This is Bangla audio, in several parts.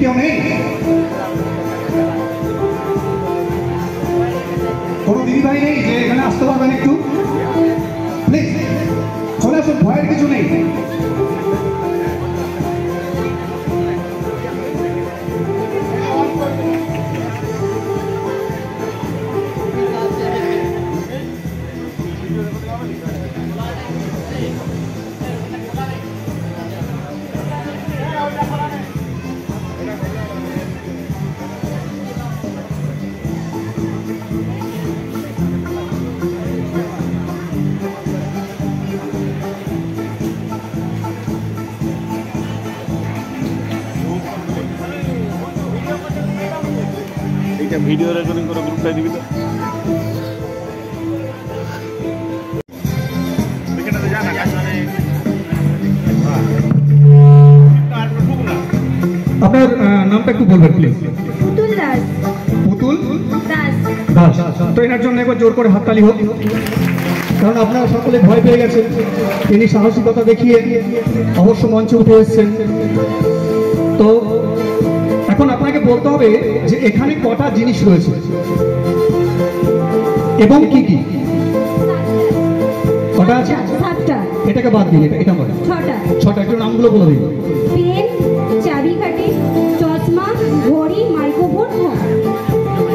কেউ নেই? কোনো দিদি ভাই নেই যে এখানে আসতে পারবেন একটু প্লিজ? চলে আসুন, ভয়ের কিছু নেই। ভিডিও রেকর্ডিং করে গ্রুপটাই দিবি তো। আপনার নামটা একটু বলবেন প্লিজ। পুতুল দাস। পুতুল দাস। তো এনার জন্য একবার জোর করে হাততালি হোক, কারণ আপনারা সকলে ভয় পেয়ে গেছেন। তিনি সাহসিকতা দেখিয়ে অবশ্য মঞ্চে উঠে এসেছেন। তো এখন আপনাকে বলতে হবে যে এখানে কটা জিনিস রয়েছে এবং কি কি। কটা আছে? 7টা। এটাকে বাদ দিন, এটা বলেন। 6টা। একটু নামগুলো বলে দিন। পেন, চাবিকাঠি, চশমা, ঘড়ি, মাইক্রোফোন।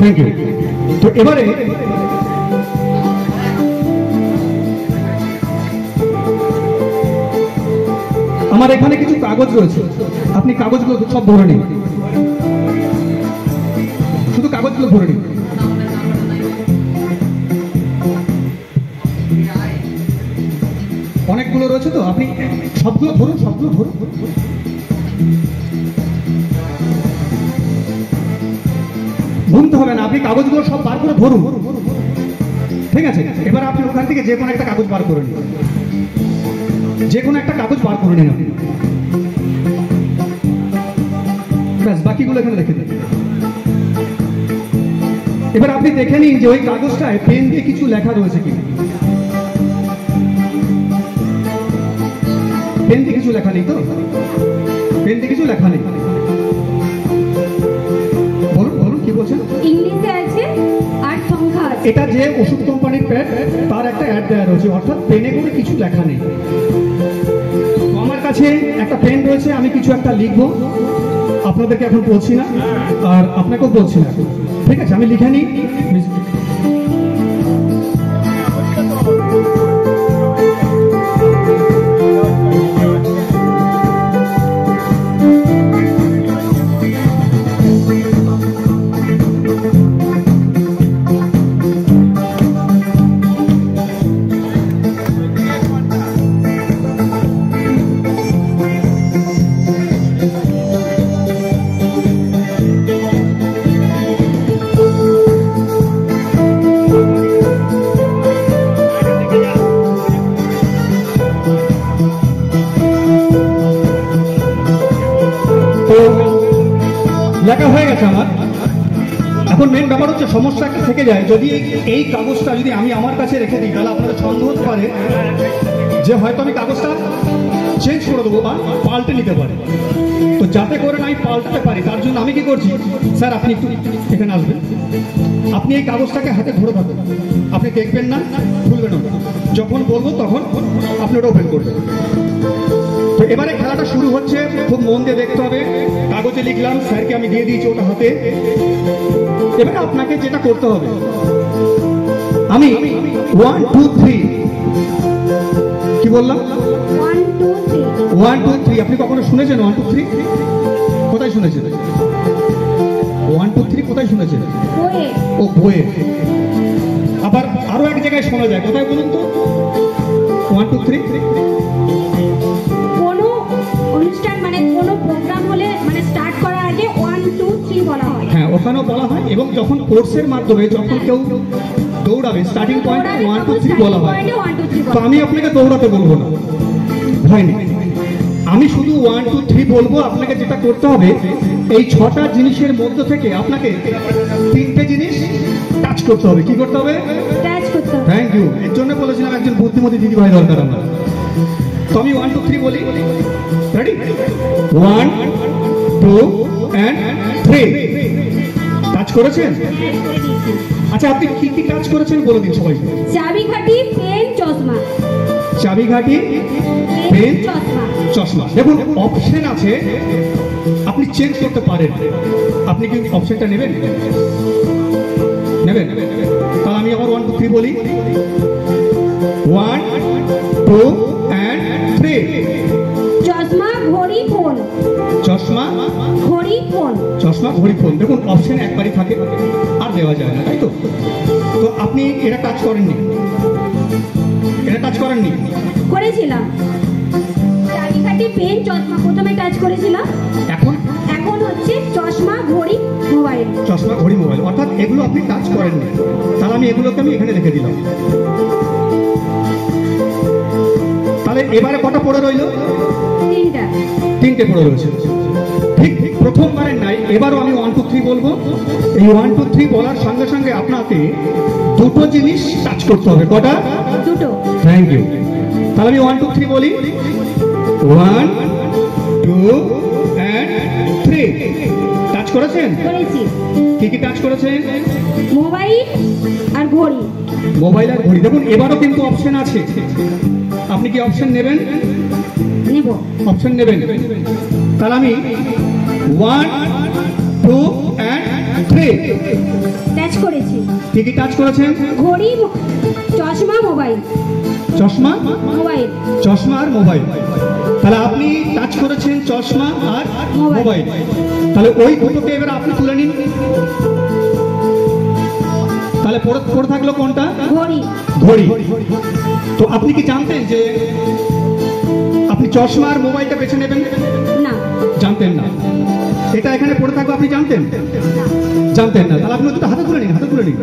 Thank you. তো এবারে আমার এখানে কিছু কাগজ রয়েছে, আপনি কাগজগুলো সব ভরে নিন, শুধু কাগজগুলো ভরে নিন। অনেকগুলো রয়েছে তো, আপনি সবগুলো ভরুন, সবগুলো ভরুন। ভুলতে হবে না, আপনি কাগজগুলো সব বার করে ভরুন, ঠিক আছে? এবার আপনি ওখান থেকে যে কোনো একটা কাগজ বার করে নিন, যে কোনো একটা কাগজ বার করে নিন আপনি। ব্যাস, বাকিগুলো এখানে রেখে দিন। এবার আপনি দেখে নিন যে ওই কাগজটায় পেন দিয়ে কিছু লেখা রয়েছে কি। পেন দিয়ে কিছু লেখা নেই তো? পেন দিয়ে কিছু লেখা নেই। বলুন বলুন, কি বলছেন? ইংলিশে আছে আর সংখ্যা আছে। এটা যে ওষুধ কোম্পানির প্যাড, তার একটা অ্যাড দেওয়া রয়েছে, অর্থাৎ পেনে করে কিছু লেখা নেই। আমার কাছে একটা পেন রয়েছে, আমি কিছু একটা লিখবো, আপনাদেরকে এখন বলছি না আর আপনাকেও বলছি না, ঠিক আছে? আমি লিখে নিই। লেখা হয়ে গেছে আমার। এখন মেন ব্যাপার হচ্ছে, সমস্যা একটা থেকে যায়, যদি এই কাগজটা যদি আমি আমার কাছে রেখে দিই, তাহলে আপনাদের সন্দেহ হতে পারে যে হয়তো আমি কাগজটা চেঞ্জ করে দেবো বা পাল্টে নিতে পারি। তো যাতে করে আমি পাল্টাতে পারি, তার জন্য আমি কি করছি, স্যার আপনি একটু এখানে আসবেন, আপনি এই কাগজটাকে হাতে ধরে থাকুন, আপনি দেখবেন না, খুলবেন না, যখন বলবো তখন আপনি ওটা ওপেন করবেন। তো এবারে খেলাটা শুরু হচ্ছে, খুব মন দিয়ে দেখতে হবে। কাগজে লিখলাম, স্যারকে আমি দিয়ে দিয়েছি ওটা হাতে। এবারে আপনাকে যেটা করতে হবে, আমি 1 2 3 কি বললাম? 1 2 3। 1 2 3 আপনি কখনো শুনেছেন? 1 2 3 কোথায় শুনেছেন? 1 2 3 কোথায় শুনেছেন? বইয়ে। ও, বইয়ে। আবার আরো এক জায়গায় শোনা যায়, কোথায় বলুন তো? 1 2 3 কোনো অনুষ্ঠান মানে কোনো প্রোগ্রাম হলে মানে স্টার্ট করার আগে 1 2 3 বলা হয়। হ্যাঁ, ওখানেও বলা হয়, এবং যখন কোর্সের মাধ্যমে যখন কেউ দৌড়াবে, স্টার্টিং পয়েন্টে 1 2 3 বলা হয়। তো আমি আপনাকে দৌড়াতে বলবো না, হয়নি, আমি শুধু 1 2 3 বলবো। আপনাকে যেটা করতে হবে, এই 6টা জিনিসের মধ্য থেকে আপনাকে 3টে জিনিস টাচ করতে হবে। কি করতে হবে? টাচ করতে হবে। Thank you. এর জন্য বলেছিলাম একজন বুদ্ধিমতী দিদিভাই দরকার আমার। তো আমি 1 2 3 বলি, রেডি? 1 2 and 3। টাচ করেছেন? আচ্ছা, আপনি কি কি টাচ করেছেন বলে দিন সবাই। চাবিকাঠি, পেন, চশমা। চাবিকাঠি, পেন, চশমা। চশমা। দেখুন অপশন আছে, আপনি চেঞ্জ করতে পারেন। আপনি কি অপশনটা নেবেন? নেবেন? তাহলে আমি আবার 1 2 3 বলি, 1 2 and 3। চশমা, ঘড়ি, ফোন। চশমা, ঘড়ি, ফোন। চশমা, ঘড়ি, ফোন। দেখুন অপশন একবারই থাকে, আর দেওয়া যায় না, তাই তো? তো আপনি এটা টাচ করেননি, এটা টাচ করেননি? করেছিলাম। চাবিকাঠি, পেন, চশমা প্রথমে টাচ করেছিলাম। এখন এখন হচ্ছে চশমা, ঘড়ি, মোবাইল। চশমা, ঘড়ি, মোবাইল, অর্থাৎ এগুলো আপনি টাচ করেননি। তাহলে আমি এগুলোকে এখানে রেখে দিলাম। তাহলে এবারে কটা পড়ে রইল? তিনটে পড়ে রয়েছে। ঠিক প্রথমবারের নাই, এবারও আমি 1 2 3 বলবো। এই 1 2 3 বলার সঙ্গে সঙ্গে আপনাকে দুটো জিনিস টাচ করতে হবে। কটা? দুটো। Thank you. তাহলে আমি 1 2 3 বলি, 1 2 and 3। টাচ করেছেন? করেছি। কি কি টাচ করেছেন? মোবাইল আর ঘড়ি। মোবাইল আর ঘড়ি। দেখুন এবারও কিন্তু অপশন আছে, আপনি কি অপশন নেবেন? নেব। অপশন নেবেন। তাহলে আমি 1 2 and 3 টাচ করেছি। কি কি টাচ করেছেন? ঘড়ি, চশমা, মোবাইল। চশমা, মোবাইল। চশমা আর মোবাইল। তাহলে আপনি টাচ করেছেন চশমা আর মোবাইল। তাহলে ওই দুটোকে এবার আপনি তুলে নিন। তাহলে পড়ে থাকলো কোনটা? ঘড়ি। ঘড়ি। তো আপনি কি জানতেন যে আপনি চশমা আর মোবাইলটা বেছে নেবেন? না, জানতেন না। এটা এখানে পড়ে থাকবে, আপনি জানতেন? জানতেন না। তাহলে আপনি দুটো হাতে তুলে নিন, হাতে তুলে নিন।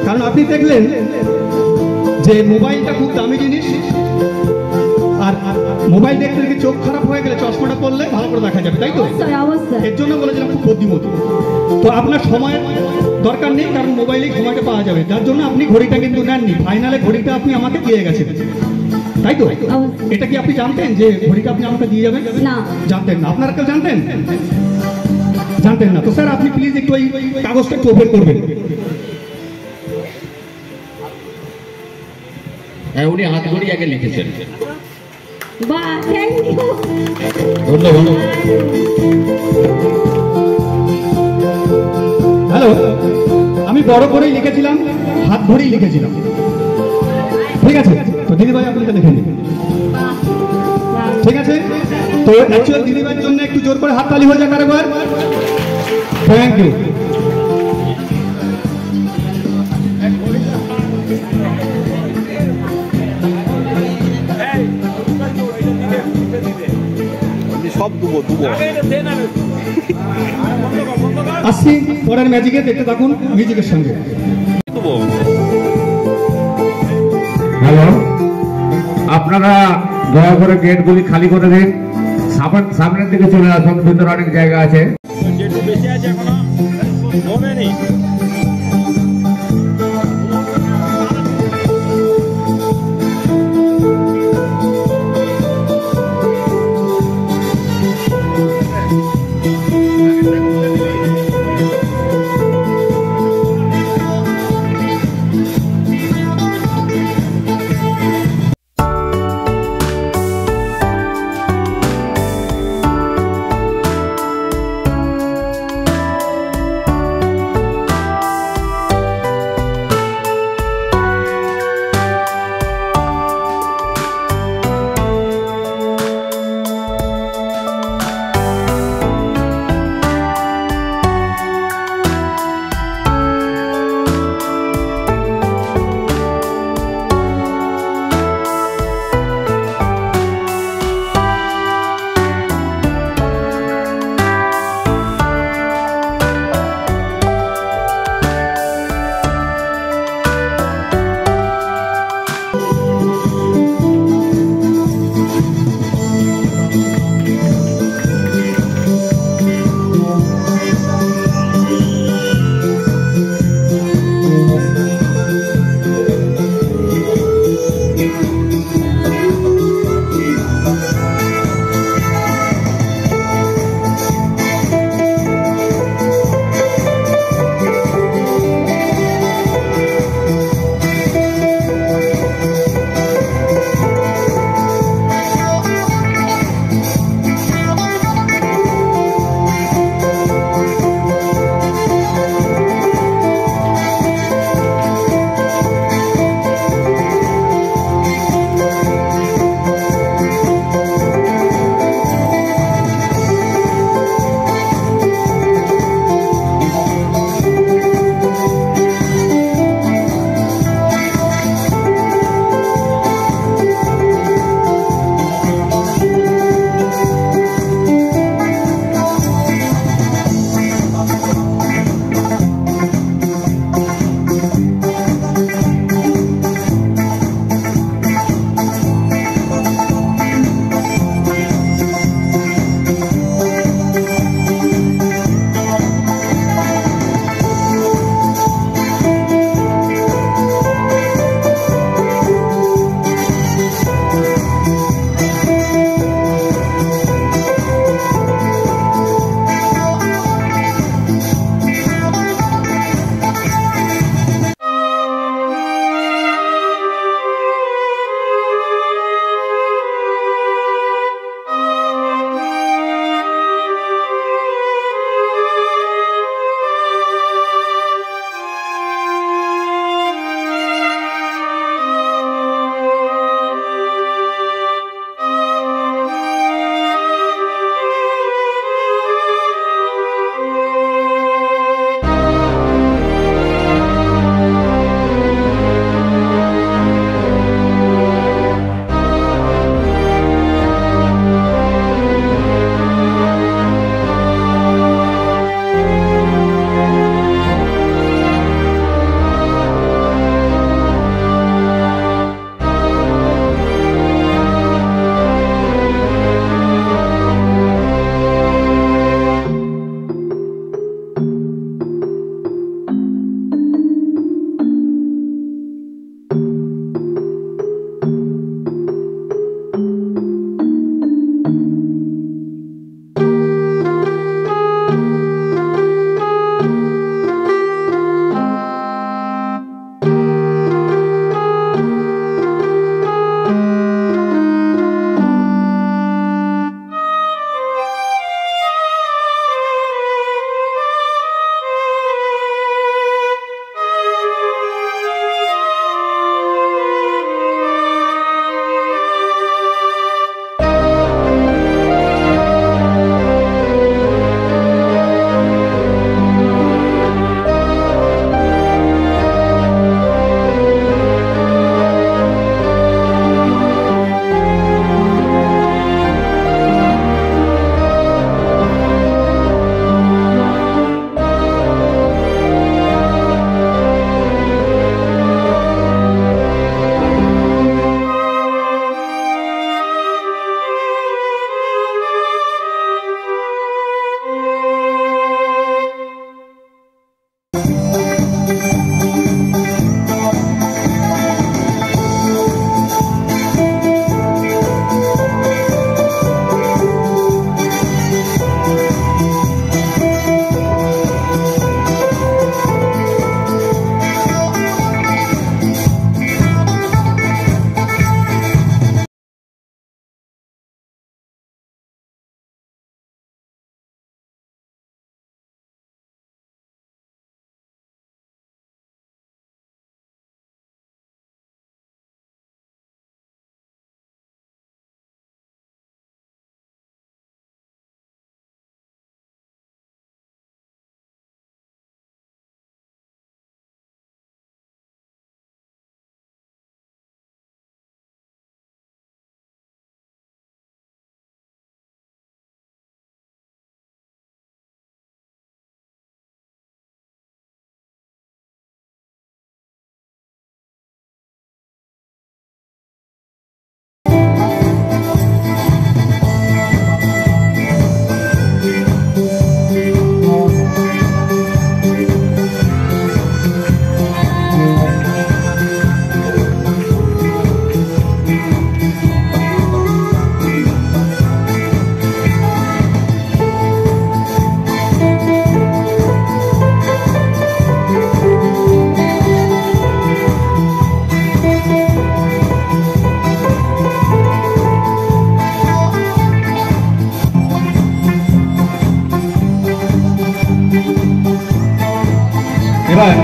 কারণ আপনি দেখলেন যে মোবাইলটা খুব দামি জিনিস, আর মোবাইল দেখতে দেখে চোখ খারাপ হয়ে গেলে চশমাটা পরলে ভালো করে দেখা যাবে, তাই তো? অবশ্যই অবশ্যই। এর জন্য বলেছিলাম খুব বুদ্ধিমতী। তো আপনার সময়ের দরকার নেই, কারণ মোবাইলেই সময়টা পাওয়া যাবে, যার জন্য আপনি ঘড়িটা কিন্তু নেননি। ফাইনালে ঘড়িটা আপনি আমাকে দিয়ে গেছেন, তাই তো? এটা কি আপনি জানতেন যে ঘড়িটা আপনি আমাকে দিয়ে যাবেন? না, জানতেন না। আপনারা কেউ জানতেন? জানতেন না। তো স্যার আপনি প্লিজ একটু ওই কাগজটা একটু ওপেন করবেন। হ্যাঁ, উনি হাত ঘড়ি আগে লিখেছেন। বাহ, থ্যাংক ইউ। ধন্যবাদ। হ্যালো, আমি বড় করেই লিখেছিলাম, হাত ধরেই লিখেছিলাম, ঠিক আছে? তো দিদিভাই আপনি এটা দেখে নিন, ঠিক আছে? তো অ্যাকচুয়ালি দিদিভাইয়ের জন্য একটু জোর করে হাততালি হয়ে যাক আরেকবার। Thank you. সব দুবো আসছি পরের ম্যাজিকে, দেখতে থাকুন মিউজিকের সঙ্গে। হ্যালো, আপনারা দয়া করে গেটগুলি খালি করে দিন, সামনের দিকে চলে আসুন, ভিতরে অনেক জায়গা আছে। যেটু বেশি আছে এখনো মনে নেই। এবার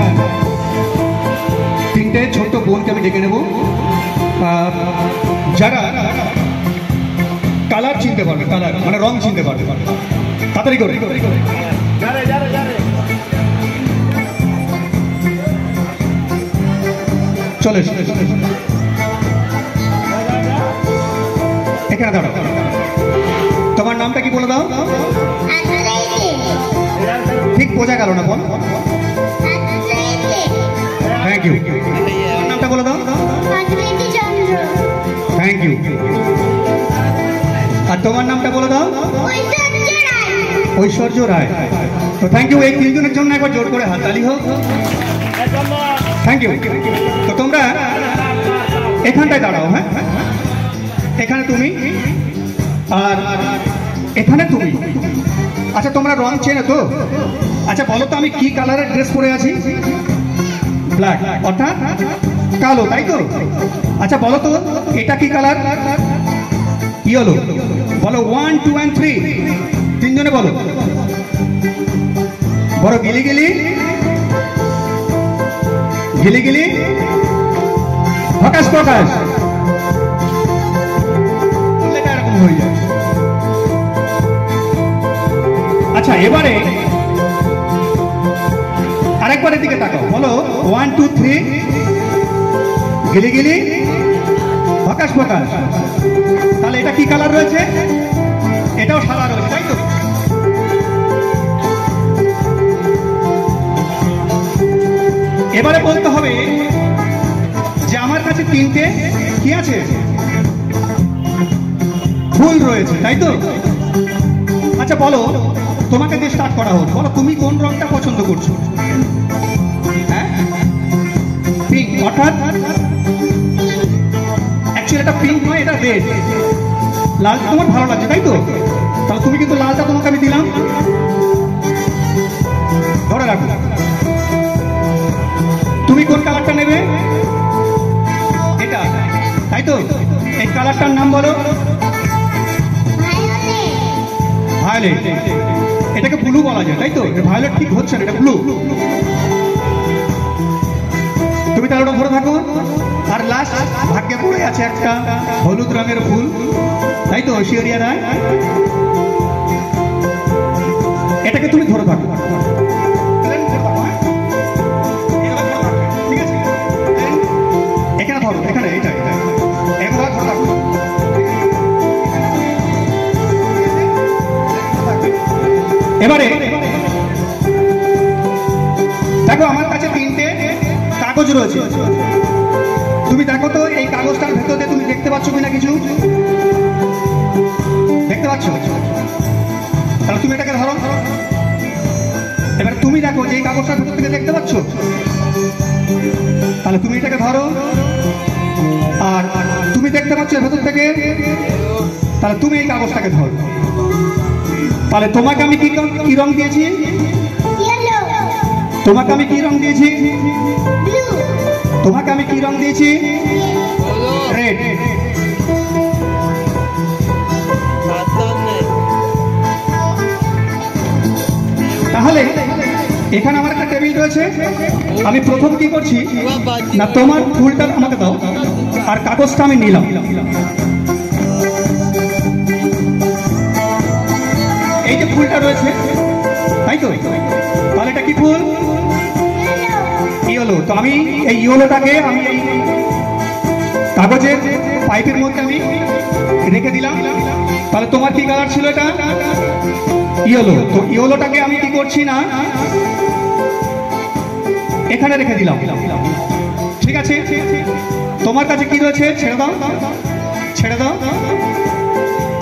তিনটে ছোট্ট বোনকে আমি ডেকে নেব, যারা কালার চিনতে পারবে, কালার মানে রং চিনতে পারবে, তাড়াতাড়ি করে। চলে এখানে দাঁড়াও। তোমার নামটা কি বলে দাও? ঠিক বোঝা গেল না, বল। Thank you. নামটা বলে দাও। Thank you. আর তোমার নামটা বলে দাও। ঐশ্বর্য রায়। তো থ্যাংক ইউ। এই তিনজনের জন্য একবার জোর করে হাততালি হোক। Thank you. তো তোমরা এখানটায় দাঁড়াও। হ্যাঁ, এখানে তুমি আর এখানে তুমি। আচ্ছা, তোমরা রং চেনো তো? আচ্ছা বলো তো, আমি কি কালারের ড্রেস পরে আছি? ব্ল্যাক, অর্থাৎ কালো, তাই তো? আচ্ছা বলো তো, এটা কি কালার? ইয়েলো। বলো 1 2 and 3, তিনজনে বলো। বলো গিলি গিলি, গিলি গিলি, প্রকাশ প্রকাশ। এরকম হয়ে যায়। আচ্ছা এবারে আরেকবার এদিকে তাকাও, বলো 1 2 3, গিলি গিলি, প্রকাশ প্রকাশ। তাহলে এটা কি কালার রয়েছে? এটাও সাদা রয়েছে, তাই তো? এবারে বলতে হবে যে আমার কাছে তিনটে কি আছে? ফুল রয়েছে, তাই তো? আচ্ছা বলো, তোমাকে দিয়ে স্টার্ট করা হোক। বলো তুমি কোন রংটা পছন্দ করছো? হ্যাঁ, পিঙ্ক। অর্থাৎ অ্যাকচুয়ালি এটা পিঙ্ক নয়, এটা রেড। লাল তোমার ভালো লাগছে, তাই তো? তাহলে তুমি কিন্তু লালটা তোমাকে আমি দিলাম, ধরে রাখো। তুমি কোন কালারটা নেবে? এটা, তাই তো? এই কালারটার নাম বলো। ভায়োলেট। এটাকে ব্লু বলা যায়, তাই তো? ভায়োলেট ঠিক হচ্ছে না, এটা ব্লু। তুমি তাহলে ওটা ধরে থাকো। আর লাস্ট ভাগ্যে পড়ে আছে একটা হলুদ রঙের ফুল, তাই তো? ঐশ্বরিয়া রায়, এটাকে তুমি ধরে থাকো। ঠিক আছে, এখানে ধরো, এখানে এটা একবার ধরে থাকো। এবারে দেখো, আমার কাছে তিনটে কাগজ রয়েছে। তুমি দেখো তো এই কাগজটার ভেতরে তুমি দেখতে পাচ্ছ কিনা কিছু? দেখতে পাচ্ছ? তাহলে তুমি এটাকে ধরো। এবার তুমি দেখো যে এই কাগজটার ভেতর থেকে দেখতে পাচ্ছ, তাহলে তুমি এটাকে ধরো। আর তুমি দেখতে পাচ্ছ এর ভেতর থেকে, তাহলে তুমি এই কাগজটাকে ধরো। তাহলে তোমাকে আমি কি রং দিয়েছি? তোমাকে আমি কি রং দিয়েছি? তোমাকে আমি কি রং দিয়েছি? রেড। তাহলে এখানে আমার একটা টেবিল রয়েছে। আমি প্রথম কি করছি না, তোমার ফুলটা আমাকে দাও আর কাগজটা আমি নিলাম। এই যে ফুলটা রয়েছে, তাই তো? তাহলে এটা কি ফুল? ইয়েলো। তো আমি এই ইয়েলোটাকে আমি এই কাগজের পাইপের মধ্যে আমি রেখে দিলাম। তাহলে তোমার কি কালার ছিল? এটা ইয়েলো। তো ইয়েলোটাকে আমি কি করছি না, এখানে রেখে দিলাম। ঠিক আছে, তোমার কাছে কি রয়েছে? ছেড়ে দাও, ছেড়ে দাও।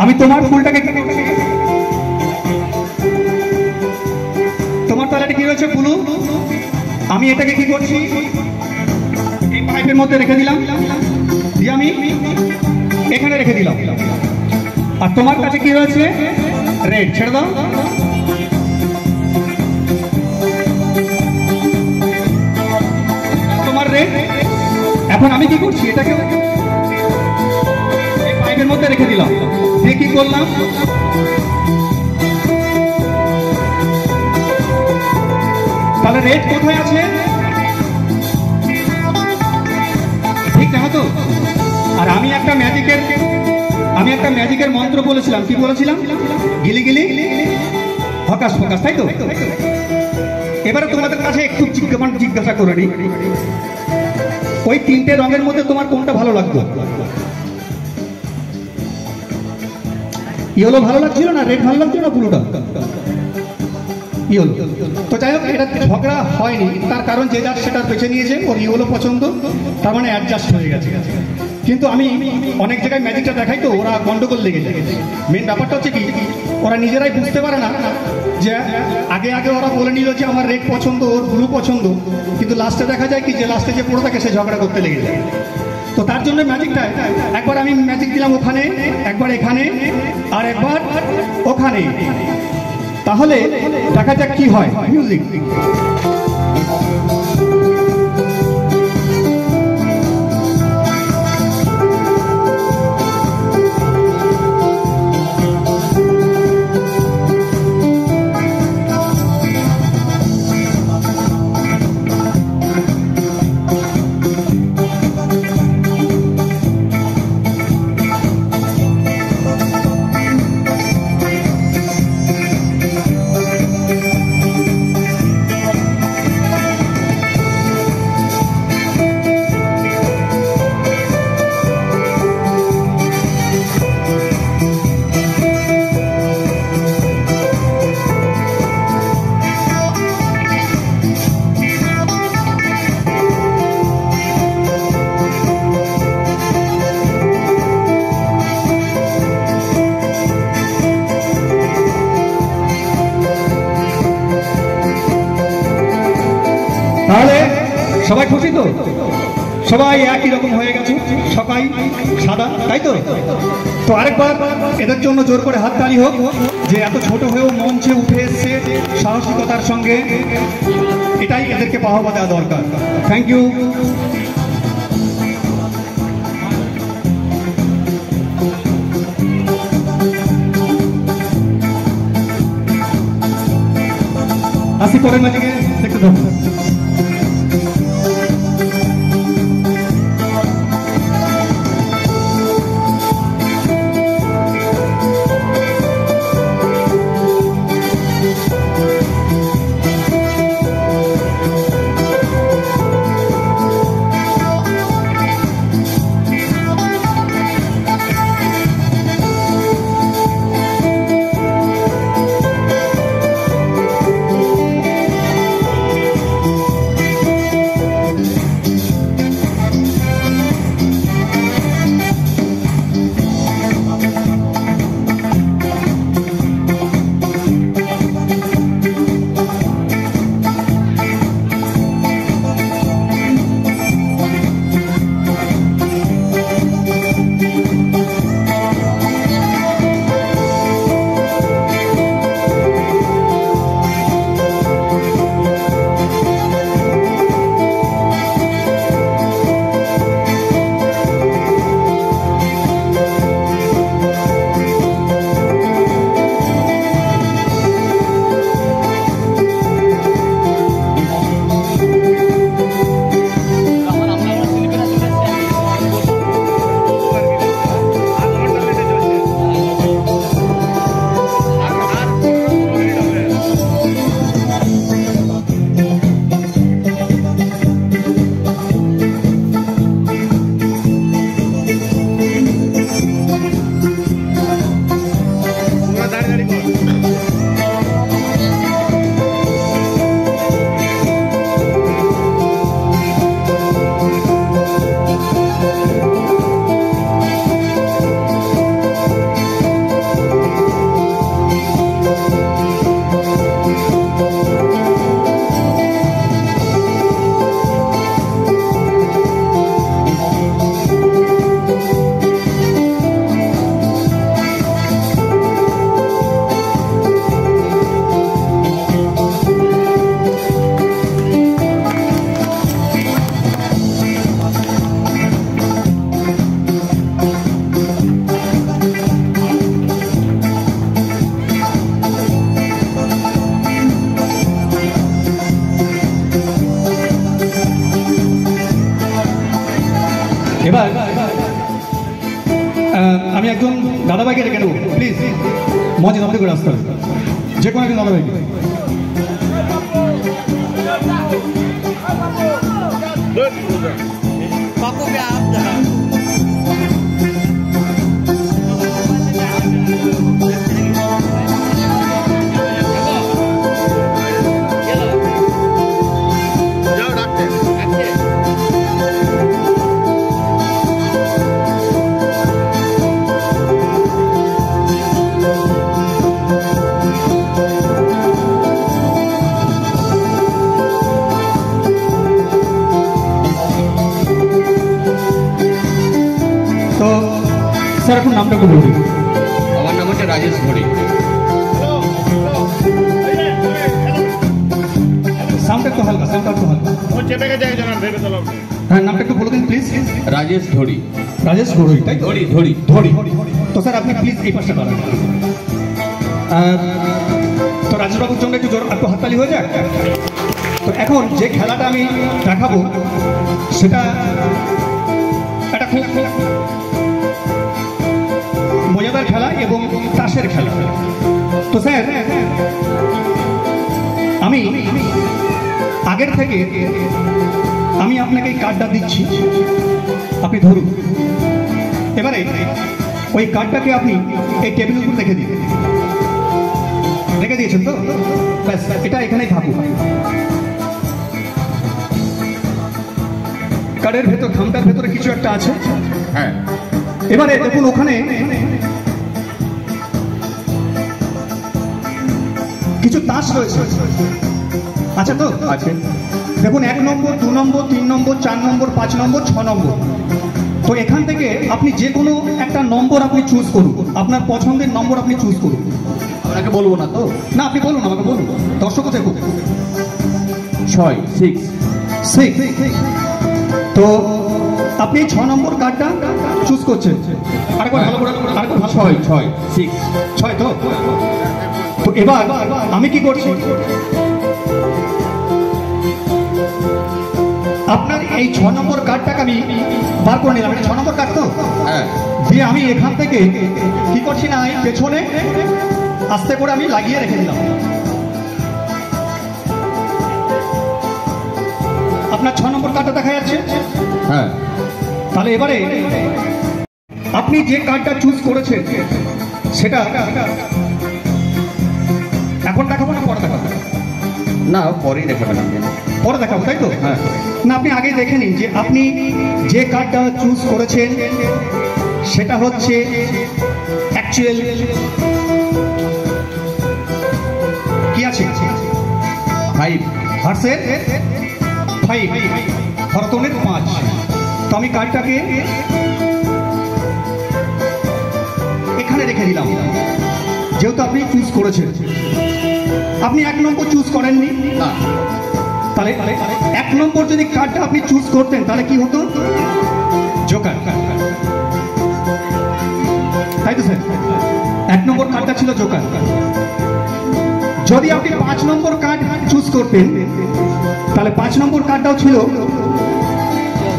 আমি তোমার ফুলটাকে কি করছি? তোমার তাহলে কি রয়েছে? ব্লু। আমি এটাকে কি করছি? এই পাইপের মধ্যে রেখে দিলাম, দিয়ে আমি এখানে রেখে দিলাম। আর তোমার কাছে কি রয়েছে? রেড। ছেড়ে দাও। তোমার রেড। এখন আমি কি করছি? এটাকে এই পাইপের মধ্যে রেখে দিলাম, দিয়ে কি করলাম? তাহলে রেড কোথায় আছে? আমি একটা ম্যাজিকের মন্ত্র বলেছিলাম। কি বলেছিলাম? গিলি গিলি হকাস ফকাস, তাই তো? এবারে তোমাদের কাছে একটু জিজ্ঞাসা করে নিই, ওই তিনটে রঙের মধ্যে তোমার কোনটা ভালো লাগতো? ইয়েলো ভালো লাগছিল না, রেড ভালো লাগছিল না, ব্লুটা? ইয়েলো। তো যাই হোক, এটা ঝগড়া হয়নি, তার কারণ যে যার সেটা বেছে নিয়েছে, ওর ইয়েলো পছন্দ, তার মানে অ্যাডজাস্ট হয়ে গেছে। কিন্তু আমি অনেক জায়গায় ম্যাজিকটা দেখাই তো ওরা গন্ডগোল লেগে যায়। মেন ব্যাপারটা হচ্ছে কি, ওরা নিজেরাই বুঝতে পারে না যে আগে ওরা বলে নিল যে আমার রেড পছন্দ, ওর ব্লু পছন্দ, কিন্তু লাস্টে দেখা যায় কি যে লাস্টে যে পড়ে থাকে সে ঝগড়া করতে লেগে যায়। তো তার জন্য ম্যাজিকটা, একবার আমি ম্যাজিক দিলাম ওখানে, একবার এখানে, আর একবার ওখানে, তাহলে দেখা যাক কি হয়। মিউজিক। তাহলে সবাই খুশি তো? সবাই একই রকম হয়ে গেছে, সবাই সাদা, তাই তো? তো আরেকবার এদের জন্য জোর করে হাততালি হোক, যে এত ছোট হয়েও মঞ্চে উঠে এসছে সাহসিকতার সঙ্গে, এটাই এদেরকে বাহবা দেওয়া দরকার। Thank you. আসি পরের ম্যাজিকে দেখতে থাকুন। এবার আমি একজন দাদাভাইকে ডেকে নেবো প্লিজ, মঞ্চে নামতে করে আসতে হবে, যে কোনো একজন দাদাভাইকে। তো স্যার এখন নামটা একটু বলুন। আমার নাম হচ্ছে রাজেশ ঘড়ি। সাউন্ডটা একটু হালকা, সাউন্ডটা একটু হালকা। হ্যাঁ, নামটা একটু বলে দিন প্লিজ। রাজেশ ঘড়ি। রাজেশ ঘড়ি, তাই তো? ধরি ধরি ধরি। তো স্যার আপনি প্লিজ এই পাশে দাঁড়ান। তো রাজেশবাবুর জন্য একটু একটু হাততালি হয়ে যায়। তো এখন যে খেলাটা আমি দেখাবো সেটা একটা খুব মজাদার খেলা এবং তাসের খেলা। তো স্যার আমি আগের থেকে আমি আপনাকে এই কার্ডটা দিচ্ছি, আপনি ধরুন। এবারে ওই কার্ডটাকে আপনি এই টেবিলের উপর রেখে দিন। রেখে দিয়েছেন তো? ব্যাস, এটা এখানেই থাকুক। কার্ডের ভেতর, খামটার ভেতরে কিছু একটা আছে। হ্যাঁ, এবারে দেখুন ওখানে কিছু তাস রয়েছে, আচ্ছা তো? আছে। দেখুন 1 নম্বর, 2 নম্বর, 3 নম্বর, 4 নম্বর, 5 নম্বর, 6 নম্বর। তো এখান থেকে আপনি যে কোনো একটা নম্বর আপনি চুজ করুন, আপনার পছন্দের নম্বর আপনি চুজ করুন। আপনাকে বলবো না তো? না, আপনি বলুন, আমাকে বলুন, দর্শকও দেখুন। 6 6। তো আপনি 6 নম্বর কার্ডটা চুজ করছেন। আরেকবার ভালো করে, আরেকবার ভালো। 6 6 6। 6 তো? তো এবার আমি কি করছি, আপনার এই 6 নম্বর কার্ডটাকে আমি বার করে নিলাম। এটা 6 নম্বর কার্ড তো? হ্যাঁ, দিয়ে আমি এখান থেকে কি করছি না, এই পেছনে আস্তে করে আমি লাগিয়ে রেখে দিলাম। আপনার 6 নম্বর কার্ডটা দেখা যাচ্ছে? হ্যাঁ। তাহলে এবারে আপনি যে কার্ডটা চুজ করেছেন সেটা এখন দেখাবো না পরে দেখাবো? না, পরেই দেখাবেন আপনি। পরে দেখাবো, তাই তো? হ্যাঁ। না, আপনি আগে দেখে নিন যে আপনি যে কার্ডটা চুজ করেছেন সেটা হচ্ছে অ্যাকচুয়াল কি আছে? 5। হার্সের 5, হরতনের 5। তো আমি কার্ডটাকে এখানে রেখে দিলাম, যেহেতু আপনি চুজ করেছেন। আপনি 1 নম্বর চুজ করেননি না, তাহলে 1 নম্বর যদি কার্ডটা আপনি চুজ করতেন তাহলে কি হতো? জোকার, তাই তো স্যার? 1 নম্বর কার্ডটা ছিল জোকার। যদি আপনি 5 নম্বর কার্ড চুজ করতেন তাহলে 5 নম্বর কার্ডটাও ছিল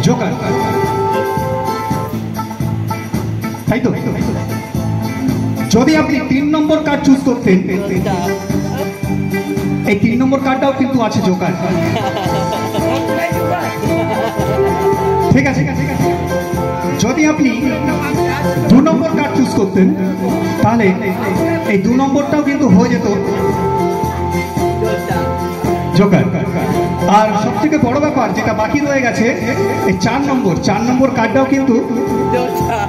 জোকার, তাই তো? যদি আপনি 3 নম্বর কার্ড চুজ করতেন, এই 3 নম্বর কার্ডটাও কিন্তু আছে জোকার, ঠিক আছে? যদি আপনি 2 নম্বর কার্ড চুজ করতেন তাহলে এই 2 নম্বরটাও কিন্তু হয়ে যেত জোকার। আর সব থেকে বড় ব্যাপার যেটা বাকি রয়ে গেছে, এই 4 নম্বর কার্ডটাও কিন্তু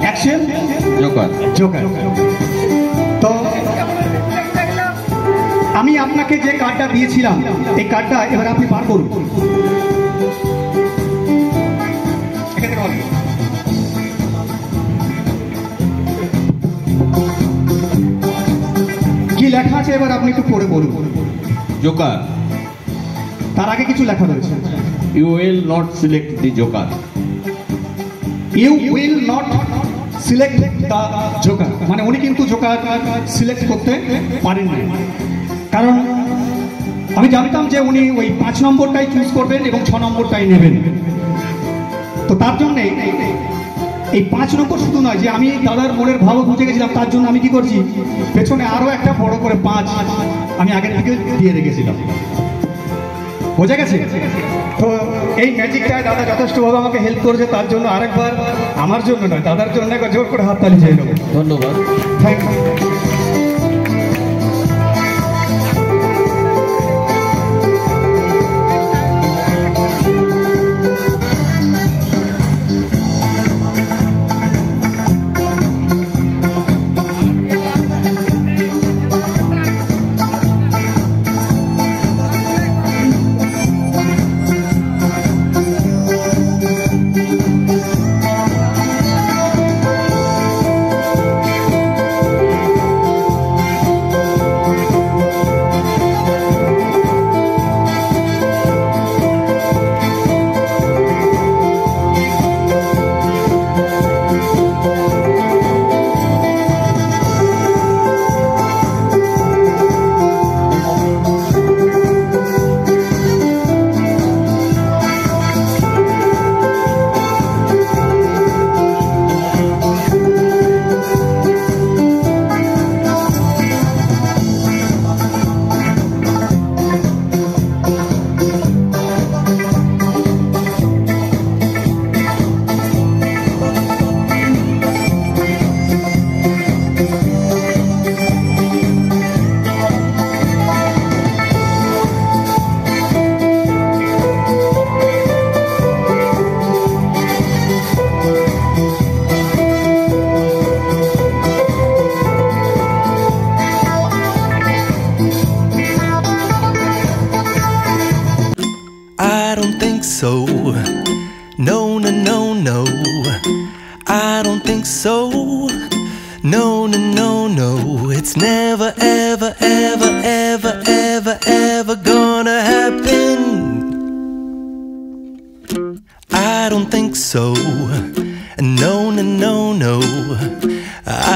অ্যাকশন জোকার। তো আমি আপনাকে যে কার্ডটা দিয়েছিলাম এই কার্ডটা এবার আপনি বার করুন। কি লেখা আছে এবার আপনি একটু পড়ে বলুন। জোকার। তার আগে কিছু লেখা রয়েছে, you will not select the joker. You will not select the joker, মানে উনি কিন্তু জোকার সিলেক্ট করতে পারেন না, কারণ আমি জানতাম যে উনি ওই 5 নম্বরটাই চুজ করবেন এবং 6 নম্বরটাই নেবেন। তো তার জন্যে এই 5 নম্বর শুধু নয় যে আমি দাদার মনের ভাবও বুঝে গেছিলাম, তার জন্য আমি কি করছি, পেছনে আরো একটা বড় করে 5 আমি আগের থেকে দিয়ে রেখেছিলাম। বোঝা গেছে? তো এই ম্যাজিকটায় দাদা যথেষ্টভাবে আমাকে হেল্প করেছে, তার জন্য আরেকবার আমার জন্য নয় দাদার জন্য একবার জোর করে হাততালি চেয়ে নেবো। ধন্যবাদ। Thank you. I don't think so. No, no, no, no. I don't think so. No, no, no, no. It's never, ever, ever, ever, ever, ever gonna happen. I don't think so. No, no, no, no.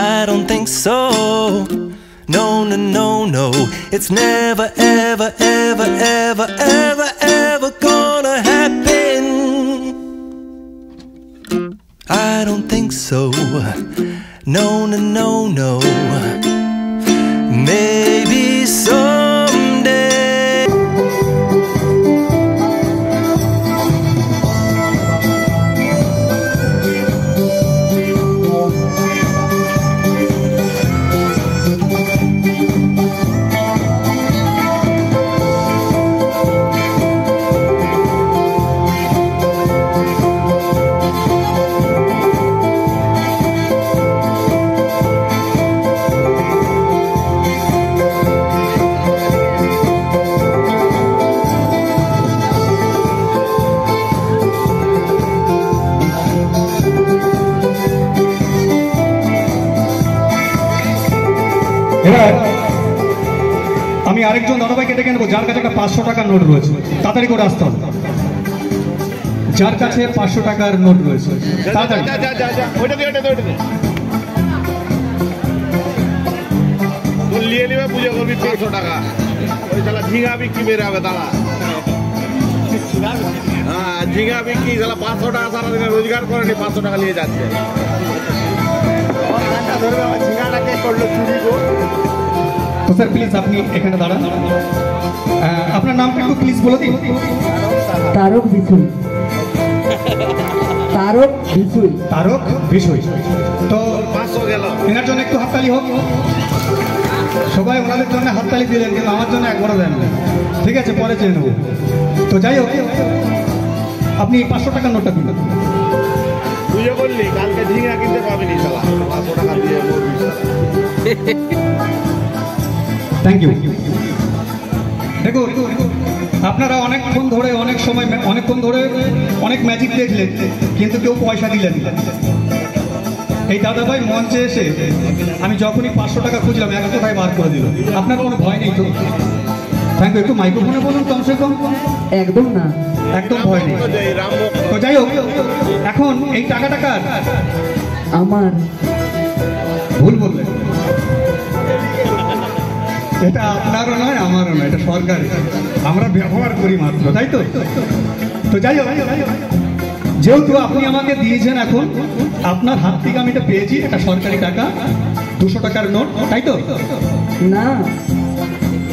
I don't think so. No, no, no, no. It's never, ever, ever, ever, ever, ever gonna happen. I don't think so. No, no, no, no. Maybe someday. এবার আমি আরেকজন দাদাভাইকে ডেকে নেবো যার কাছে একটা 500 টাকার নোট রয়েছে, তাড়াতাড়ি করে আসতে হবে। যার কাছে 500 টাকার নোট রয়েছে তাড়াতাড়ি। লিয়ে নিবে পুজো করবি 500 টাকা, ওই শালা ঝিঙা বিক্রি বেড়ে হবে দাঁড়া। হ্যাঁ ঝিঙা বিক্রি শালা 500 টাকা সারাদিনে রোজগার করেনি, 500 টাকা নিয়ে যাচ্ছে। ঝিঙাটাকে করলো চুরি গো। তো স্যার প্লিজ আপনি এখানে দাঁড়ান। আপনার নামটা একটু প্লিজ বলে দিন। তারক বিশুই। তারক বিশুই। তারক বিশুই। তো 500 গেল। এনার জন্য একটু হাততালি হোক। সবাই ওনাদের জন্য হাততালি দিলেন, কিন্তু আমার জন্য একবারও দেন না। ঠিক আছে, পরে চেয়ে নেবো। তো যাই হোক, আপনি 500 টাকার নোটটা দিন। পুজো করলি, কালকে ঝিঙা কিনতে পাবিনি শালা, 500 টাকা দিয়ে মরবি শালা। Thank you. দেখুন, আপনারা অনেকক্ষণ ধরে অনেক ম্যাজিক দেখলেন, কিন্তু কেউ পয়সা দিলেন না। এই দাদাভাই মঞ্চে এসে আমি যখনই 500 টাকা খুঁজলাম 100 টাকায় বার করে দিল। আপনার কোনো ভয় নেই তো? Thank you. একটু মাইক্রোফোনে বলুন কমসে কম। একদম না, একদম ভয় নেই। তো যাই হোক, এখন এই টাকাটা কার? আমার। ভুল বললেন, এটা আপনারও নয় আমারও নয়, এটা সরকারি, আমরা ব্যবহার করি মাত্র, তাই তো? তো যাই হোক, যেহেতু আপনি আমাকে দিয়েছেন, এখন আপনার হাত থেকে আমি এটা পেয়েছি, এটা সরকারি টাকা, 200 টাকার নোট, তাই তো? না,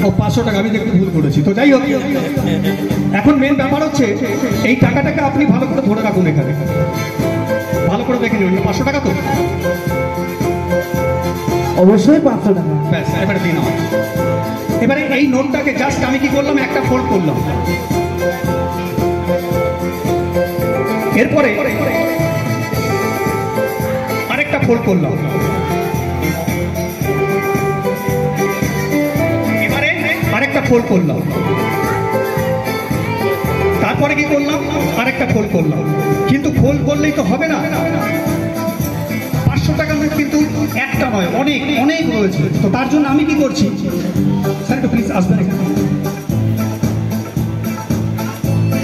ও 500 টাকা, আমি দেখতে ভুল করেছি। তো যাই হোক, এখন মেন ব্যাপার হচ্ছে এই টাকাটাকে আপনি ভালো করে ধরে রাখুন, এখানে ভালো করে দেখে নিন। 500 টাকা তো? অবশ্যই 500 টাকা। ব্যাস, এবারে দিন আমার। এবারে এই নোটটাকে জাস্ট আমি কি করলাম, একটা ফোল্ড করলাম, এরপরে আরেকটা ফোল্ড করলাম, এবারে আরেকটা ফোল্ড করলাম, তারপরে কি করলাম, আরেকটা ফোল্ড করলাম। কিন্তু ফোল্ড করলেই তো হবে না, 500 টাকা নোট কিন্তু একটা নয়, অনেক অনেক রয়েছে। তো তার জন্য আমি কি করছি, স্যার একটু প্লিজ আসবেন এখানে।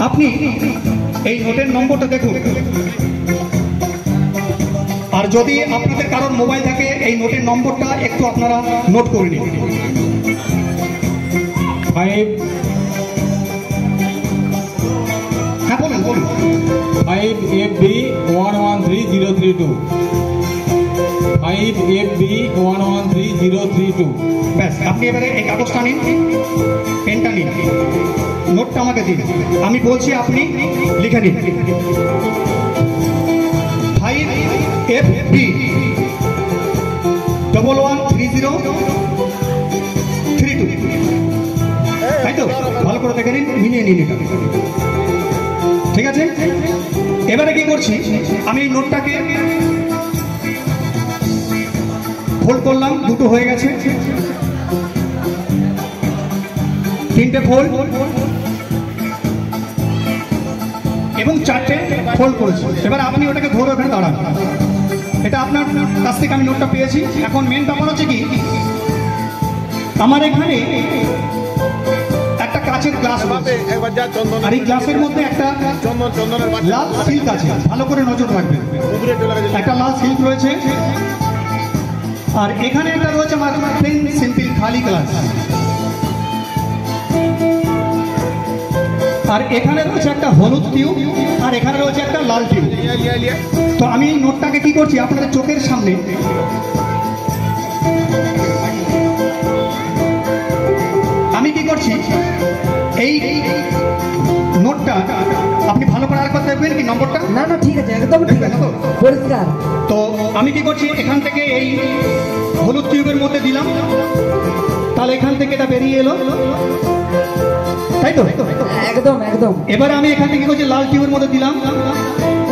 আপনি এই নোটের নম্বরটা দেখুন, আর যদি আপনাদের কারোর মোবাইল থাকে এই নোটের নম্বরটা একটু আপনারা নোট করে নিন। 5 হ্যাঁ বলুন বলুন। 5FB 113032, 5FB 113032। ব্যাস, আপনি এবারে এই কাগজটা নিন, পেনটা নিন, নোটটা আমাকে দিন, আমি বলছি আপনি লিখে নিন। 5FB 113032, তাই তো? ভালো করে দেখে নিন, মিলিয়ে নিন এটা, ঠিক আছে? এবারে কি করছি, আমি এই নোটটাকে ফোল্ড করলাম, দুটো হয়ে গেছে, 3টে ফোল্ড এবং 4টে ফোল্ড করেছি। এবার আপনি ওটাকে ধরে ওখানে দাঁড়ান, এটা আপনার কাছ থেকে আমি নোটটা পেয়েছি। এখন মেন ব্যাপার হচ্ছে কি, আমার এখানে একটা কাচের গ্লাস রয়েছে, একবার যা চন্দন, আর এই গ্লাসের মধ্যে একটা চন্দনের বাটি লাল সিল্ক আছে, ভালো করে নজর রাখবেন। উপরে চলে গেছে। একটা লাল সিল্ক রয়েছে, আর এখানে একটা রয়েছে আমার প্লেন সিম্পল খালি গ্লাস, আর এখানে রয়েছে একটা হলুদ টিউব, আর এখানে রয়েছে একটা লাল টিউব। তো আমি এই নোটটাকে কি করছি, আপনাদের চোখের সামনে আমি কি করছি, এই নোটটা আপনি ভালো করে আর কথা দেখবেন কি নম্বরটা? না না, ঠিক আছে, একদম ঠিক আছে, পরিষ্কার। তো আমি কি করছি, এখান থেকে এই হলুদ টিউবের মধ্যে দিলাম, তাহলে এখান থেকে এটা বেরিয়ে এলো, তাই তো? একদম একদম। এবারে আমি এখান থেকে কি করছি, লাল টিউবের মধ্যে দিলাম,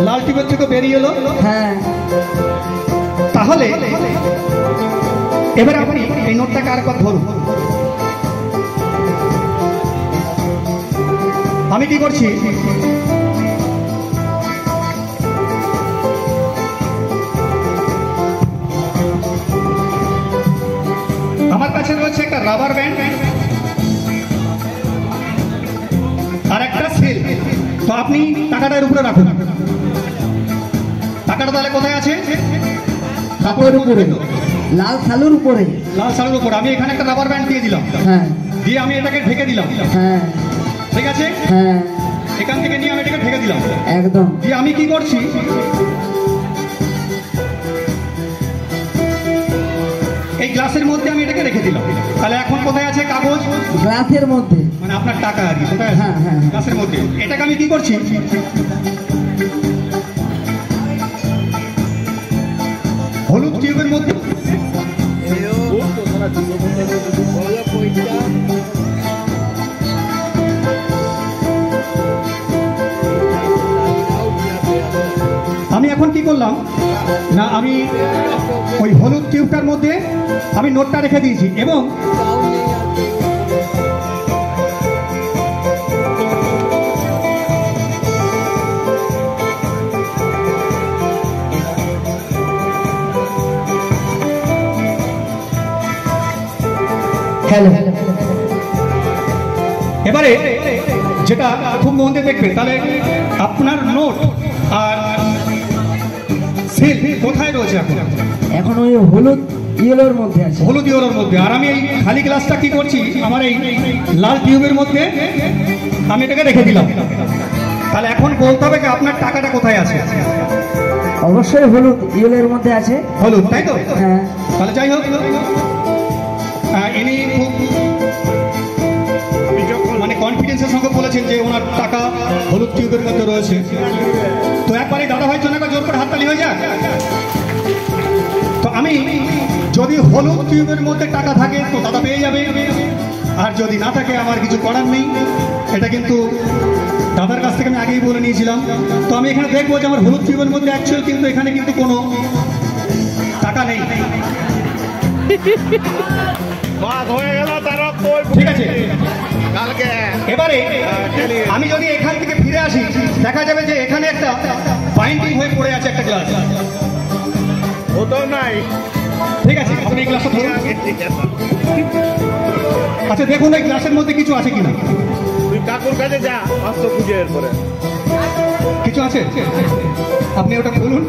লাল টিউবের থেকে বেরিয়ে এলো। হ্যাঁ, তাহলে এবারে আপনি এই নোটটাকে আরেকবার ধরুন। আমি কি করছি, আমার কাছে রয়েছে একটা রাবার ব্যান্ড আর একটা সিল। তো আপনি টাকাটার উপরে রাখুন, টাকাটা তাহলে কোথায় আছে, কাপড়ের উপরে, লাল শালুর উপরে। লাল শাড়ির উপর আমি এখানে একটা রাবার ব্যান্ড দিয়ে দিলাম, হ্যাঁ দিয়ে আমি এটাকে ঢেকে দিলাম, হ্যাঁ ঠিক আছে? হ্যাঁ, এখান থেকে নিয়ে আমি এটাকে ঢেকে দিলাম, একদম। দিয়ে আমি কি করছি, এই গ্লাসের মধ্যে আমি এটাকে রেখে দিলাম। তাহলে এখন কোথায় আছে কাগজ, গ্লাসের মধ্যে, মানে আপনার টাকা আর কি, কোথায় আছে? হ্যাঁ, হ্যাঁ। গ্লাসের মধ্যে। এটাকে আমি কি করছি, হলুদ টিউবের মধ্যে আমি এখন কি করলাম না, আমি ওই হলুদ টিউবটার মধ্যে আমি নোটটা রেখে দিয়েছি এবং হ্যালো, এবারে যেটা খুব মন দিয়ে দেখবেন, তাহলে আপনার নোট আর সিল কোথায় রয়েছে এখন? এখন ওই হলুদ ইয়েলোর মধ্যে আছে। হলুদ ইয়েলোর মধ্যে। আর আমি এই খালি গ্লাসটা কি করছি, আমার এই লাল টিউবের মধ্যে আমি এটাকে রেখে দিলাম। তাহলে এখন বলতে হবে যে আপনার টাকাটা কোথায় আছে। অবশ্যই হলুদ ইয়েলোর মধ্যে আছে। হলুদ, তাই তো? হ্যাঁ। তাহলে যাই হোক, ইনি খুব মানে কনফিডেন্সের সঙ্গে বলেছেন যে ওনার টাকা হলুদ টিউবের মধ্যে রয়েছে। তো একবারে দাদা ভাইয়ের জন্য জোর করে হাততালি হয়ে যাক। তো আমি যদি হলুদ টিউবের মধ্যে টাকা থাকে তো দাদা পেয়ে যাবে, আর যদি না থাকে আমার কিছু করার নেই। এটা কিন্তু দাদার কাছ থেকে আমি আগেই বলে নিয়েছিলাম। তো আমি এখানে দেখবো যে আমার হলুদ টিউবের মধ্যে অ্যাকচুয়াল কিন্তু এখানে কিন্তু কোনো টাকা নেই। হয়ে গেল তার ঠিক আছে, কালকে এবারে আমি যদি এখান থেকে ফিরে আসি দেখা যাবে যে এখানে একটা বাইন্ডিং হয়ে পড়ে আছে একটা গ্লাস। ও তো নাই। ঠিক আছে, আপনি এই গ্লাসটা ধরুন। আচ্ছা দেখুন এই গ্লাসের মধ্যে কিছু আছে কিনা। তুই কাকুর কাছে যা, 500 খুঁজে এরপরে কিছু আছে? আপনি ওটা বলুন।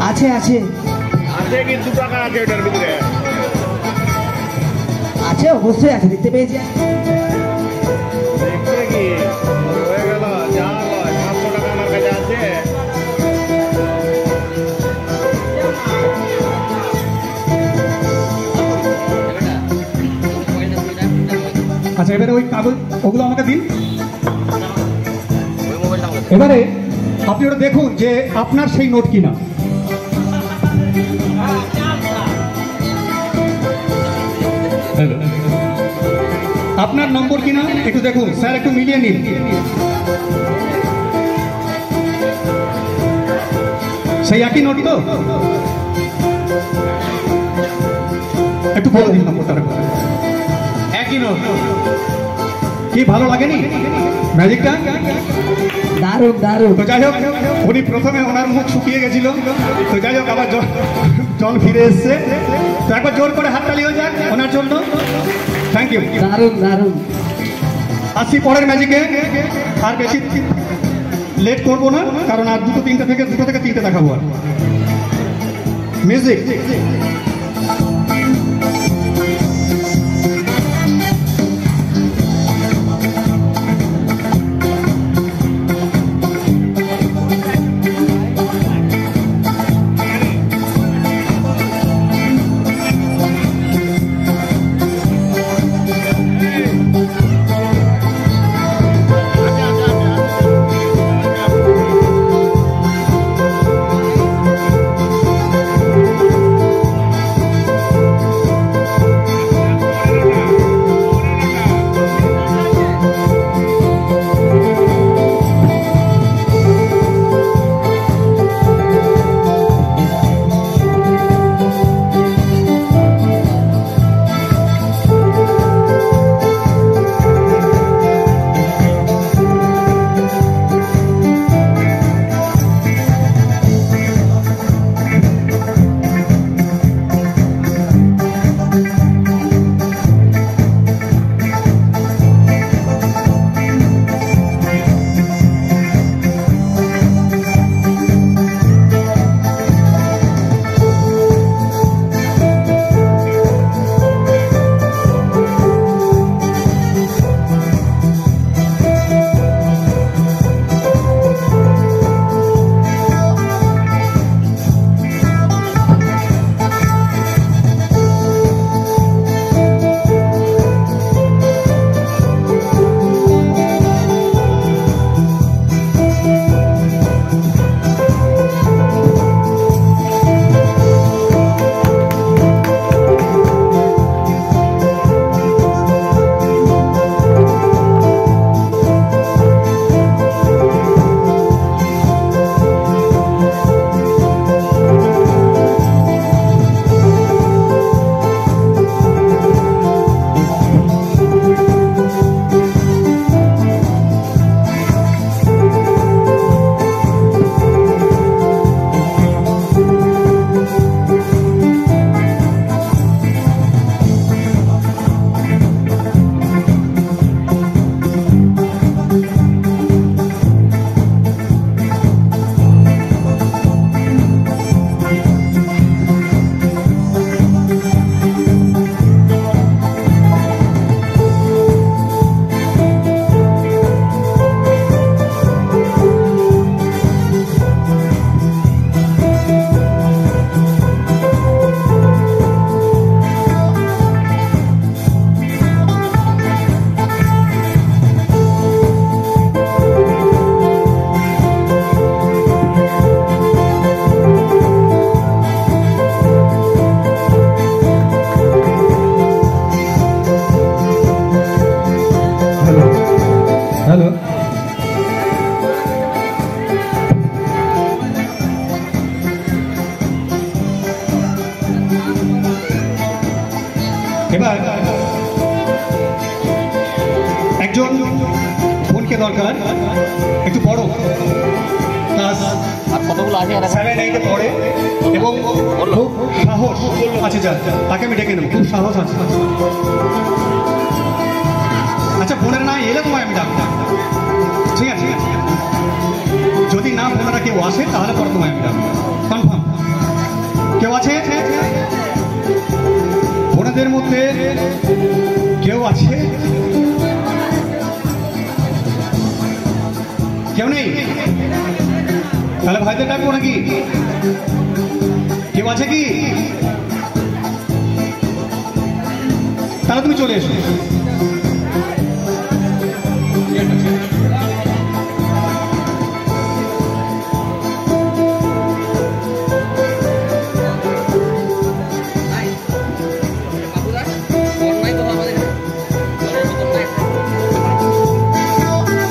আছে আছে আছে কি 2 টাকা আছে ওটার ভিতরে? আছে, অবশ্যই আছে, দেখতে পেয়েছি। দেখতে কি হয়ে গেল, যা লয় 500 টাকা আমার কাছে আছে। আচ্ছা এবারে ওই কাগজ ওগুলো আমাকে দিন। এবারে আপনি ওটা দেখুন যে আপনার সেই নোট কিনা। আপনার নম্বর কিনা একটু দেখুন স্যার, একটু মিলিয়ে নিন। সেই একই নোট তো? একটু বলে দিন নম্বরটা। একই নোট। কি ভালো লাগেনি ম্যাজিকটা? দারুণ দারুণ। তো যাই হোক, উনি প্রথমে ওনার মুখ শুকিয়ে গেছিল, তো যাই হোক আবার জল ফিরে এসছে। তো একবার জোর করে হাততালি হয়ে যাক ওনার জন্য। Thank you. দারুণ দারুণ। আসছি পরের ম্যাজিকে। আর বেশি লেট করবো না, কারণ আর দুটো থেকে তিনটে দেখাবো। আর মিউজিক। এবার একজন বোনকে দরকার, একটু বড়, ক্লাস 7-8 পড়ে এবং খুব সাহস আছে, যার তাকে আমি ডেকে নেব, খুব সাহস আছে। আচ্ছা, বোনের না এলে তোমায় আমি ডাকতাম, ঠিক আছে? যদি না বোনেরা কেউ আসে তাহলে পরে তোমায় আমি ডাকবো, কনফার্ম? কেউ আছে বোনেদের মধ্যে? কেউ আছে? কেউ নেই? তাহলে ভাইদের ডাকবো নাকি? কেউ আছে কি? তাহলে তুমি চলে এসো।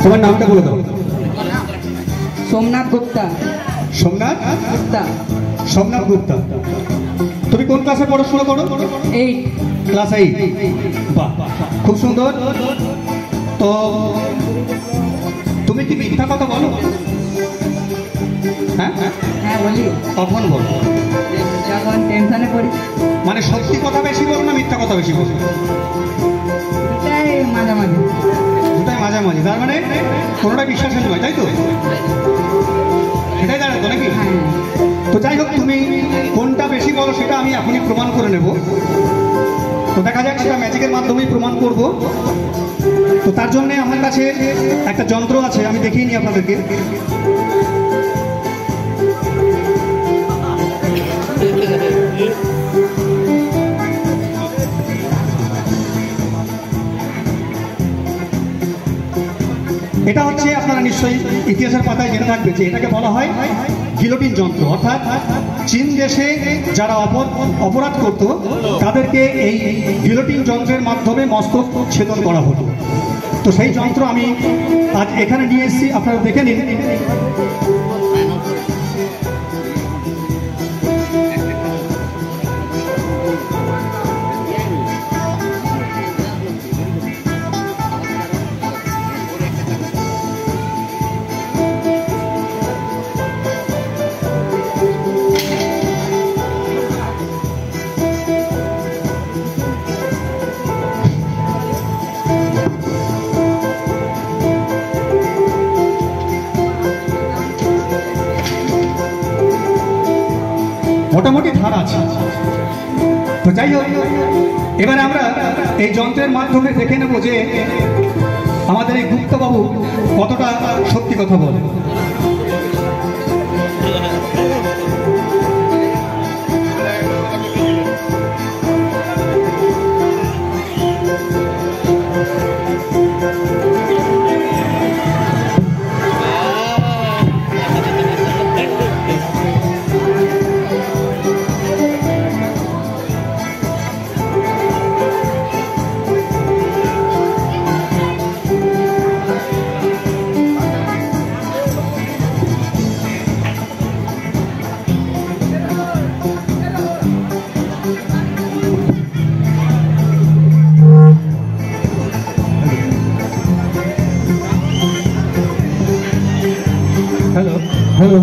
তোমার নামটা বলে দাও। সোমনাথ গুপ্তা। সোমনাথ গুপ্তা। সোমনাথ গুপ্তা। তুমি কোন ক্লাসে পড়াশোনা করো? 8। ক্লাস 8। বাহ, খুব সুন্দর। তো তুমি কি মিথ্যা কথা বলো? হ্যাঁ হ্যাঁ বলি। কখন বলো? যখন টেনশনে পড়ি। মানে সত্যি কথা বেশি বলো না মিথ্যা কথা বেশি বলো? এটাই মাঝামাঝি। দুটাই মাঝামাঝি, তার মানে কোনোটা বিশ্বাসের নয়, তাই তো? এটাই দাঁড়াতো নাকি? তো যাই হোক, তুমি কোনটা বেশি বলো সেটা আমি এখনই প্রমাণ করে নেব। তো দেখা যাক, সেটা ম্যাজিকের মাধ্যমেই প্রমাণ করব। তো তার জন্য আমার কাছে একটা যন্ত্র আছে, আমি দেখিয়ে নিই আপনাদেরকে। এটা হচ্ছে, আপনারা নিশ্চয়ই ইতিহাসের পাতায় জেনে থাকবে যে এটাকে বলা হয় গিলোটিন যন্ত্র। অর্থাৎ চীন দেশে যারা অপরাধ করত তাদেরকে এই গিলোটিন যন্ত্রের মাধ্যমে মস্তক ছেদন করা হতো। তো সেই যন্ত্র আমি আজ এখানে নিয়ে এসেছি, আপনারা দেখে নিন। মোটামুটি ধার আছে। তো যাই হোক, এবারে আমরা এই যন্ত্রের মাধ্যমে দেখে নেব যে আমাদের এই গুপ্তবাবু কতটা সত্যি কথা বলে। Hello hello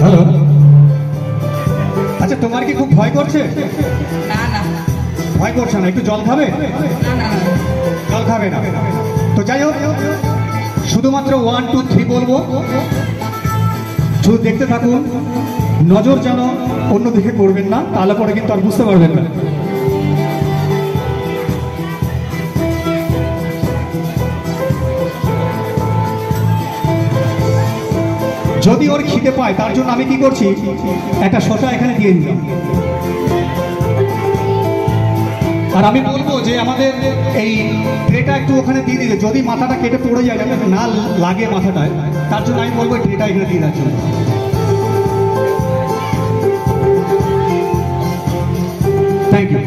hello. আচ্ছা, তোমার কি খুব ভয় করছে? না না ভয় করছে না? একটু জল খাবে? না না জল খাবে না? তো যাই হোক, শুধুমাত্র 1 2 3 বলবো, শুধু দেখতে থাকুন। নজর যেন অন্যদিকে করবেন না, তাহলে পরে কিন্তু আর বুঝতে পারবেন না। যদি ওর খিদে পায়, তার জন্য আমি কি করছি, একটা শসা এখানে দিয়ে দিলাম। আর আমি বলবো যে আমাদের এই ট্রেটা একটু ওখানে দিয়ে দিতে, যদি মাথাটা কেটে পড়ে যায়, যাতে না লাগে মাথাটায়, তার জন্য আমি বলবো ট্রেটা এখানে দিয়ে দেওয়ার জন্য। Thank you.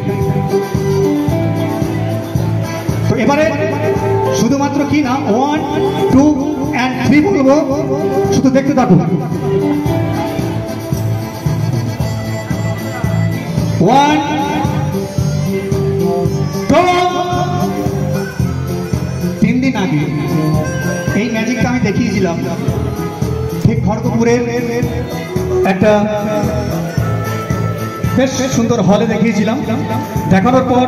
তো এবারে শুধুমাত্র কি না 1 2 and 3 বলবো, শুধু দেখতে থাকুন। 1 2 3 দিন আগে এই ম্যাজিকটা আমি দেখিয়েছিলাম ঠিক খড়গপুরের একটা বেশ সুন্দর হলে দেখিয়েছিলাম। দেখানোর পর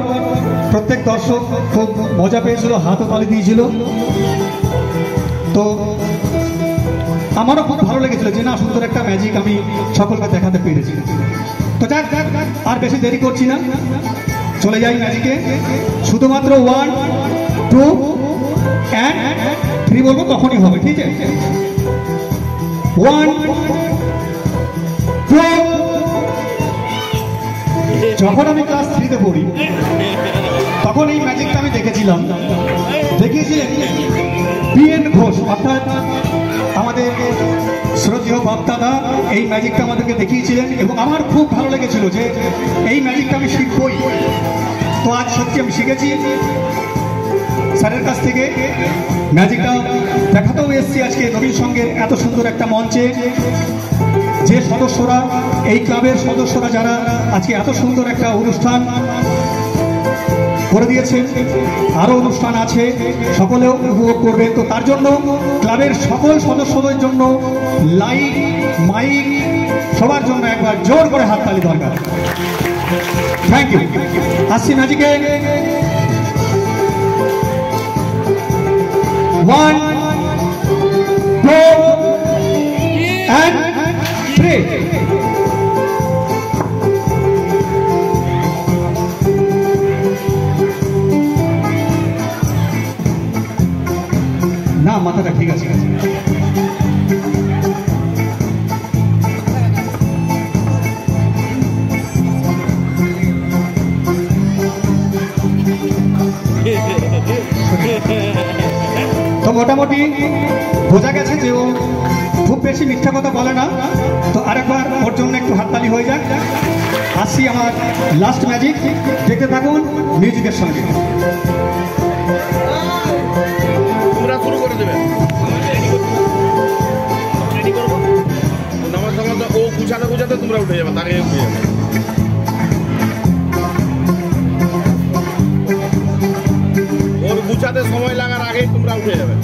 প্রত্যেক দর্শক খুব মজা পেয়েছিল, হাতও তালি দিয়েছিল। তো আমারও খুব ভালো লেগেছিল যে না, সুন্দর একটা ম্যাজিক আমি সকলকে দেখাতে পেরেছি। তো যাক আর বেশি দেরি করছি না, চলে যাই ম্যাজিকে। শুধুমাত্র 1 2 and 3 বলবো, তখনই হবে, ঠিক আছে? 1 2। যখন আমি ক্লাস 3-তে পড়ি তখন এই ম্যাজিকটা আমি দেখেছিলাম। দেখিয়েছিলেন বিএন ঘোষ, অর্থাৎ আমাদের শ্রদ্ধেয় বাপদাদা এই ম্যাজিকটা আমাদেরকে দেখিয়েছিলেন এবং আমার খুব ভালো লেগেছিল যে এই ম্যাজিকটা আমি শিখবই। তো আজ সত্যি আমি শিখেছি স্যারের কাছ থেকে, ম্যাজিকটা দেখাতেও এসেছি আজকে নবীন সঙ্গের এত সুন্দর একটা মঞ্চে। যে সদস্যরা, এই ক্লাবের সদস্যরা যারা আজকে এত সুন্দর একটা অনুষ্ঠান করে দিয়েছেন, আরো অনুষ্ঠান আছে, সকলেও উপভোগ করবেন। তো তার জন্য ক্লাবের সকল সদস্যদের জন্য লাইট মাইক সবার জন্য একবার জোর করে হাততালি দরকার। Thank you. আসছি ম্যাজিকে। 1 2 and 3। না, মাথাটা ঠিক আছে। তো মোটামুটি বোঝা গেছে যে ও খুব বেশি মিথ্যা কথা বলে না। তো আরেকবার ওর জন্য একটু হাততালি হয়ে যাক। আসছি আমার লাস্ট ম্যাজিক, দেখতে থাকুন মিউজিকের সঙ্গে। তোমরা শুরু করে দেবে। নামাজ নামাজ ও গুছাতে গুছাতে তোমরা উঠে যাবে, তাকে উঠে যাবে। ওর গুছাতে সময় লাগার আগেই তোমরা উঠে যাবে।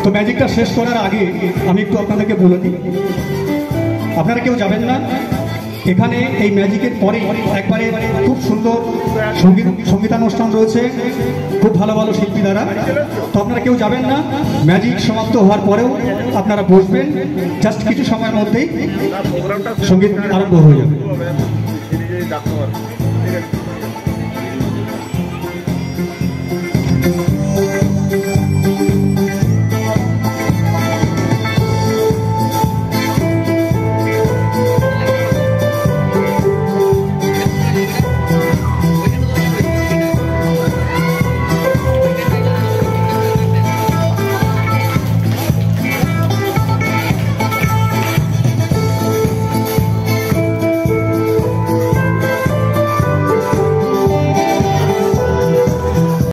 তো ম্যাজিকটা শেষ করার আগে আমি একটু আপনাদেরকে বলে দিই, আপনারা কেউ যাবেন না। এখানে এই ম্যাজিকের পরে একবারে খুব সুন্দর সঙ্গীতানুষ্ঠান রয়েছে, খুব ভালো ভালো শিল্পী দ্বারা। তো আপনারা কেউ যাবেন না, ম্যাজিক সমাপ্ত হওয়ার পরেও আপনারা বসবেন, জাস্ট কিছু সময়ের মধ্যেই সঙ্গীত আরম্ভ হয়ে যাবে।